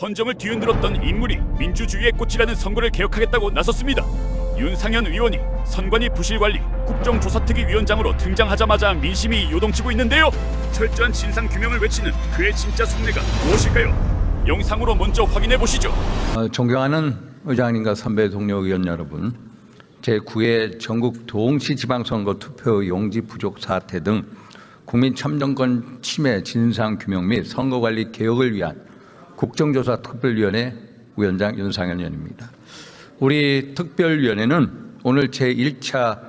헌정을 뒤흔들었던 인물이 민주주의의 꽃이라는 선거를 개혁하겠다고 나섰습니다. 윤상현 의원이 선관위 부실관리 국정조사특위위원장으로 등장하자마자 민심이 요동치고 있는데요. 철저한 진상규명을 외치는 그의 진짜 속내가 무엇일까요? 영상으로 먼저 확인해 보시죠. 존경하는 의장님과 선배 동료 의원 여러분, 제9회 전국 동시 지방선거 투표 용지 부족 사태 등 국민 참정권 침해 진상규명 및 선거관리 개혁을 위한 국정조사 특별위원회 위원장 윤상현 의원입니다. 우리 특별위원회는 오늘 제1차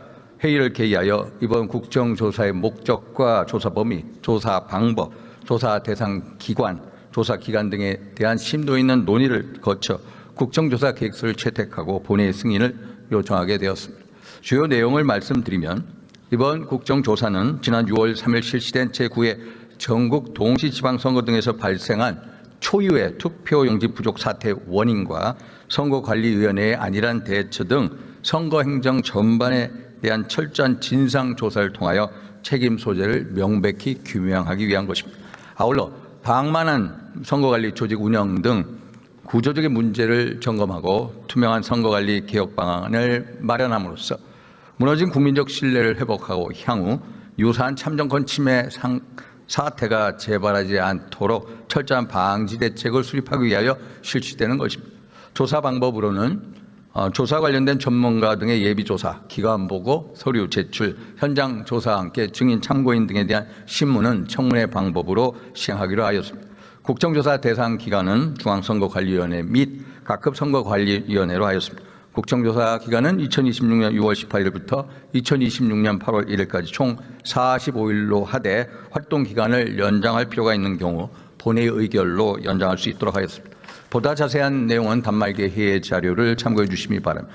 회의를 개의하여 이번 국정조사의 목적과 조사 범위, 조사 방법, 조사 대상 기관, 조사 기간 등에 대한 심도 있는 논의를 거쳐 국정조사 계획서를 채택하고 본회의 승인을 요청하게 되었습니다. 주요 내용을 말씀드리면 이번 국정조사는 지난 6월 3일 실시된 제9회 전국 동시지방선거 등에서 발생한 초유의 투표용지 부족 사태의 원인과 선거관리위원회의 안일한 대처 등 선거행정 전반에 대한 철저한 진상조사를 통하여 책임 소재를 명백히 규명하기 위한 것입니다. 아울러 방만한 선거관리 조직 운영 등 구조적인 문제를 점검하고 투명한 선거관리 개혁 방안을 마련함으로써 무너진 국민적 신뢰를 회복하고 향후 유사한 참정권 침해 사태가 재발하지 않도록 철저한 방지 대책을 수립하기 위하여 실시되는 것입니다. 조사 방법으로는 조사 관련된 전문가 등의 예비조사, 기관보고, 서류 제출, 현장 조사와 함께 증인 참고인 등에 대한 신문은 청문회 방법으로 시행하기로 하였습니다. 국정조사 대상 기관은 중앙선거관리위원회 및 각급 선거관리위원회로 하였습니다. 국정조사 기간은 2026년 6월 18일부터 2026년 8월 1일까지 총 45일로 하되 활동 기간을 연장할 필요가 있는 경우 본회의 의결로 연장할 수 있도록 하였습니다. 보다 자세한 내용은 단말기 회의 자료를 참고해 주시기 바랍니다.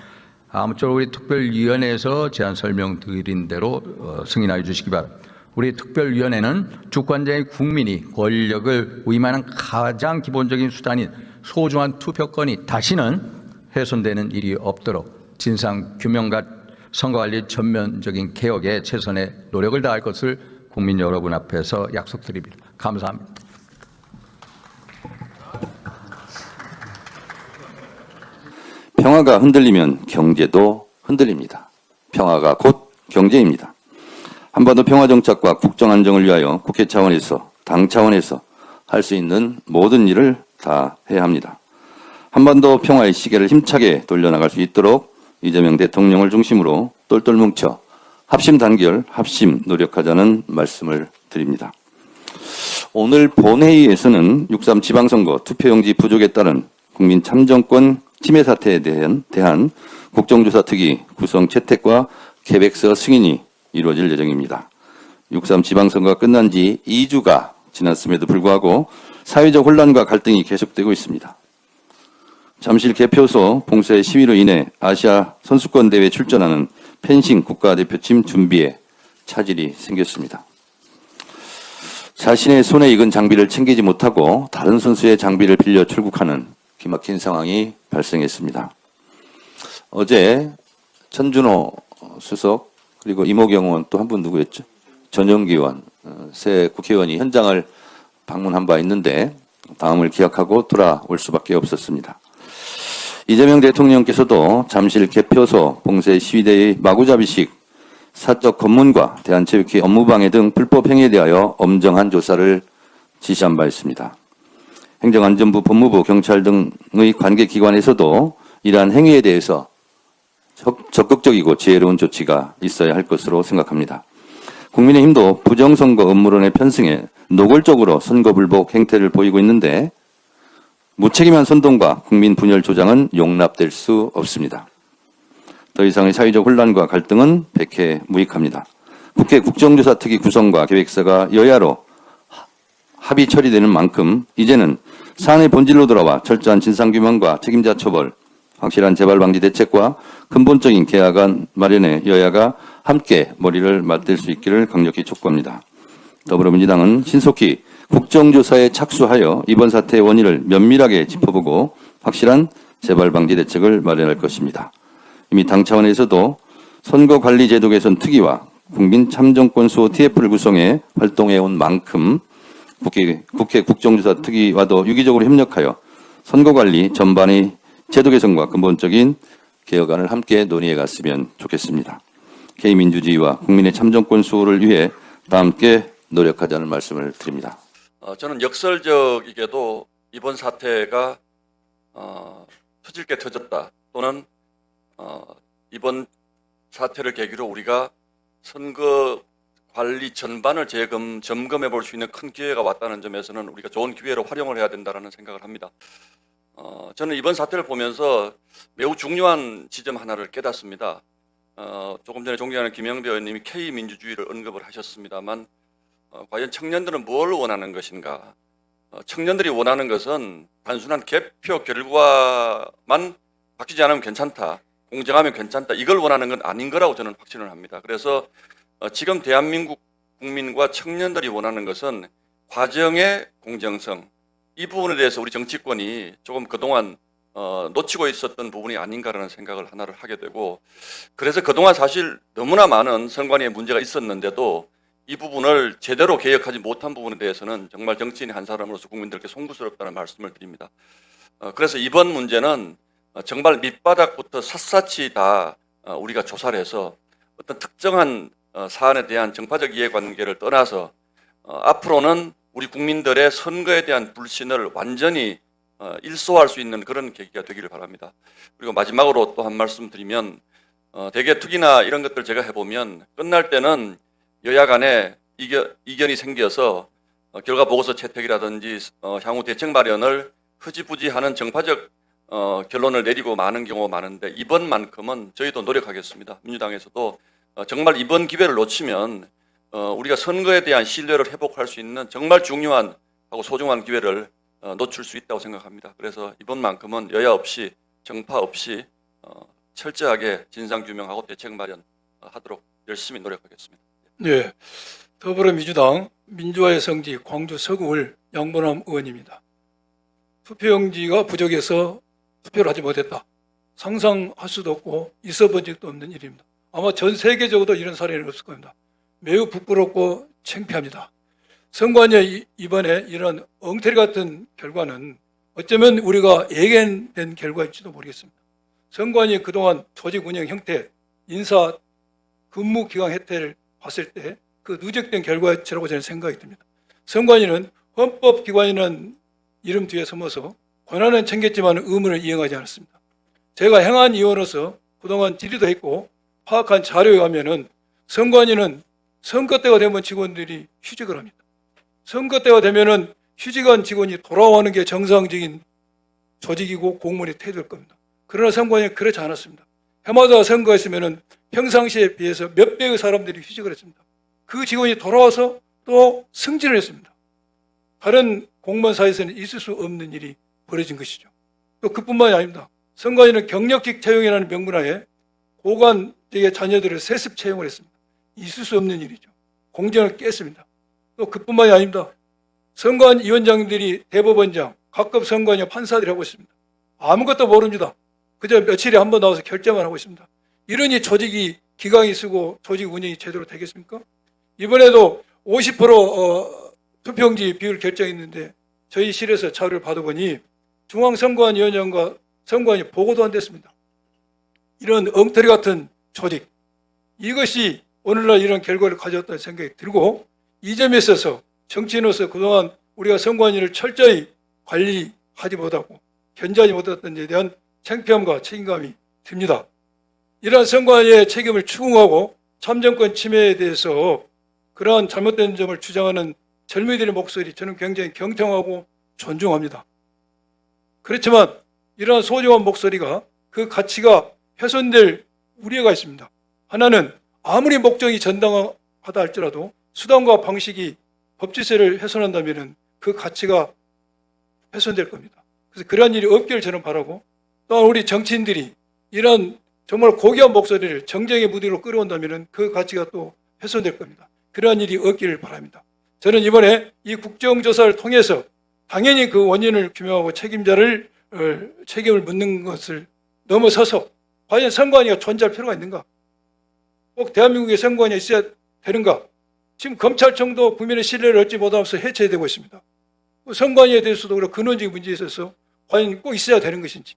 아무쪼록 우리 특별위원회에서 제안 설명드린 대로 승인하여 주시기 바랍니다. 우리 특별위원회는 주권자인 국민이 권력을 위임하는 가장 기본적인 수단인 소중한 투표권이 다시는 훼손되는 일이 없도록 진상규명과 선거관리 전면적인 개혁에 최선의 노력을 다할 것을 국민 여러분 앞에서 약속드립니다. 감사합니다. 평화가 흔들리면 경제도 흔들립니다. 평화가 곧 경제입니다. 한반도 평화정착과 국정안정을 위하여 국회 차원에서, 당 차원에서 할 수 있는 모든 일을 다 해야 합니다. 한반도 평화의 시계를 힘차게 돌려나갈 수 있도록 이재명 대통령을 중심으로 똘똘 뭉쳐 합심 단결, 합심 노력하자는 말씀을 드립니다. 오늘 본회의에서는 6.3 지방선거 투표용지 부족에 따른 국민 참정권 침해 사태에 대한 국정조사 특위 구성 채택과 계획서 승인이 이루어질 예정입니다. 6.3 지방선거가 끝난 지 2주가 지났음에도 불구하고 사회적 혼란과 갈등이 계속되고 있습니다. 잠실 개표소 봉쇄 시위로 인해 아시아 선수권 대회에 출전하는 펜싱 국가대표팀 준비에 차질이 생겼습니다. 자신의 손에 익은 장비를 챙기지 못하고 다른 선수의 장비를 빌려 출국하는 기막힌 상황이 발생했습니다. 어제 천준호 수석 그리고 이모경 의원 또 한 분 누구였죠? 전용기 의원, 새 국회의원이 현장을 방문한 바 있는데 다음을 기약하고 돌아올 수밖에 없었습니다. 이재명 대통령께서도 잠실 개표소 봉쇄 시위대의 마구잡이식 사적 검문과 대한체육회 업무방해 등 불법 행위에 대하여 엄정한 조사를 지시한 바 있습니다. 행정안전부, 법무부, 경찰 등의 관계기관에서도 이러한 행위에 대해서 적극적이고 지혜로운 조치가 있어야 할 것으로 생각합니다. 국민의힘도 부정선거 음모론에 편승해 노골적으로 선거 불복 행태를 보이고 있는데 무책임한 선동과 국민 분열 조장은 용납될 수 없습니다. 더 이상의 사회적 혼란과 갈등은 백해무익합니다. 국회 국정조사 특위 구성과 계획서가 여야로 합의 처리되는 만큼 이제는 사안의 본질로 돌아와 철저한 진상규명과 책임자 처벌, 확실한 재발방지 대책과 근본적인 개혁안 마련에 여야가 함께 머리를 맞댈 수 있기를 강력히 촉구합니다. 더불어민주당은 신속히 국정조사에 착수하여 이번 사태의 원인을 면밀하게 짚어보고 확실한 재발방지 대책을 마련할 것입니다. 이미 당 차원에서도 선거관리제도 개선 특위와 국민참정권 수호 TF를 구성해 활동해온 만큼 국회 국정조사 특위와도 유기적으로 협력하여 선거관리 전반의 제도 개선과 근본적인 개혁안을 함께 논의해 갔으면 좋겠습니다. K민주주의와 국민의 참정권 수호를 위해 다 함께 노력하자는 말씀을 드립니다. 저는 역설적이게도 이번 사태가 터질 게 터졌다, 또는 이번 사태를 계기로 우리가 선거 관리 전반을 점검해 볼 수 있는 큰 기회가 왔다는 점에서는 우리가 좋은 기회로 활용을 해야 된다는 생각을 합니다. 저는 이번 사태를 보면서 매우 중요한 지점 하나를 깨닫습니다. 조금 전에 존경하는 김영배 의원님이 K민주주의를 언급을 하셨습니다만, 과연 청년들은 뭘 원하는 것인가? 청년들이 원하는 것은 단순한 개표 결과만 바뀌지 않으면 괜찮다, 공정하면 괜찮다, 이걸 원하는 건 아닌 거라고 저는 확신을 합니다. 그래서 지금 대한민국 국민과 청년들이 원하는 것은 과정의 공정성, 이 부분에 대해서 우리 정치권이 조금 그동안 놓치고 있었던 부분이 아닌가라는 생각을 하나를 하게 되고, 그래서 그동안 사실 너무나 많은 선관위에 문제가 있었는데도 이 부분을 제대로 개혁하지 못한 부분에 대해서는 정말 정치인 한 사람으로서 국민들께 송구스럽다는 말씀을 드립니다. 그래서 이번 문제는 정말 밑바닥부터 샅샅이 다 우리가 조사를 해서 어떤 특정한 사안에 대한 정파적 이해관계를 떠나서 앞으로는 우리 국민들의 선거에 대한 불신을 완전히 일소할 수 있는 그런 계기가 되기를 바랍니다. 그리고 마지막으로 또 한 말씀 드리면, 대개 특이나 이런 것들 제가 해보면 끝날 때는 여야 간에 이견이 생겨서 결과 보고서 채택이라든지 향후 대책 마련을 흐지부지하는 정파적 결론을 내리고 마는 경우가 많은데, 이번만큼은 저희도 노력하겠습니다. 민주당에서도 정말 이번 기회를 놓치면 우리가 선거에 대한 신뢰를 회복할 수 있는 정말 중요한 하고 소중한 기회를 놓칠 수 있다고 생각합니다. 그래서 이번만큼은 여야 없이 정파 없이 철저하게 진상 규명하고 대책 마련하도록 열심히 노력하겠습니다. 네, 더불어민주당 민주화의 성지 광주 서구을 양보남 의원입니다. 투표용지가 부족해서 투표를 하지 못했다. 상상할 수도 없고 있어 본 적도 없는 일입니다. 아마 전 세계적으로도 이런 사례는 없을 겁니다. 매우 부끄럽고 창피합니다. 선관위 이번에 이런 엉터리 같은 결과는 어쩌면 우리가 예견된 결과일지도 모르겠습니다. 선관위 그동안 조직 운영 형태, 인사 근무 기간 혜택을 봤을 때 그 누적된 결과치라고 저는 생각이 듭니다. 선관위는 헌법기관이라는 이름 뒤에 숨어서 권한은 챙겼지만 의무를 이행하지 않았습니다. 제가 행안 위원으로서 그동안 질의도 했고 파악한 자료에 가면은 선관위는 선거 때가 되면 직원들이 휴직을 합니다. 선거 때가 되면은 휴직한 직원이 돌아오는 게 정상적인 조직이고 공무원의 태도일 겁니다. 그러나 선관위는 그렇지 않았습니다. 해마다 선거가 있으면은 평상시에 비해서 몇 배의 사람들이 휴직을 했습니다. 그 직원이 돌아와서 또 승진을 했습니다. 다른 공무원사에서는 있을 수 없는 일이 벌어진 것이죠. 또 그뿐만이 아닙니다. 선관위는 경력직 채용이라는 명분하에 고관직의 자녀들을 세습 채용을 했습니다. 있을 수 없는 일이죠. 공정을 깼습니다. 또 그뿐만이 아닙니다. 선관위원장들이 대법원장, 각급 선관위 판사들이 하고 있습니다. 아무것도 모릅니다. 그저 며칠에 한 번 나와서 결정만 하고 있습니다. 이러니 조직이 기강이 쓰고 조직 운영이 제대로 되겠습니까? 이번에도 50% 투표용지 비율 결정했는데 저희 실에서 자료를 받아보니 중앙선관위원장과 선관위 보고도 안 됐습니다. 이런 엉터리 같은 조직, 이것이 오늘날 이런 결과를 가져왔다는 생각이 들고, 이 점에 있어서 정치인으로서 그동안 우리가 선관위를 철저히 관리하지 못하고 견제하지 못했던 데 대한 창피함과 책임감이 듭니다. 이러한 선관위의 책임을 추궁하고 참정권 침해에 대해서 그러한 잘못된 점을 주장하는 젊은이들의 목소리, 저는 굉장히 경청하고 존중합니다. 그렇지만 이러한 소중한 목소리가 그 가치가 훼손될 우려가 있습니다. 하나는 아무리 목적이 정당하다 할지라도 수단과 방식이 법질서를 훼손한다면 그 가치가 훼손될 겁니다. 그래서 그러한 일이 없기를 저는 바라고, 또한 우리 정치인들이 이런 정말 고귀한 목소리를 정쟁의 무대로 끌어온다면 그 가치가 또 훼손될 겁니다. 그러한 일이 없기를 바랍니다. 저는 이번에 이 국정조사를 통해서 당연히 그 원인을 규명하고 책임을 묻는 것을 넘어서서 과연 선관위가 존재할 필요가 있는가? 꼭 대한민국에 선관위가 있어야 되는가? 지금 검찰청도 국민의 신뢰를 얻지 못하면서 해체되고 있습니다. 선관위에 대해서도 그런 근원적인 문제에 있어서 과연 꼭 있어야 되는 것인지,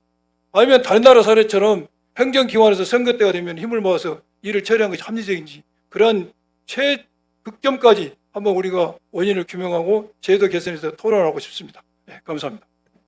아니면 다른 나라 사례처럼 행정기관에서 선거 때가 되면 힘을 모아서 일을 처리한 것이 합리적인지, 그러한 최극점까지 한번 우리가 원인을 규명하고 제도 개선에서 토론하고 싶습니다. 네, 감사합니다.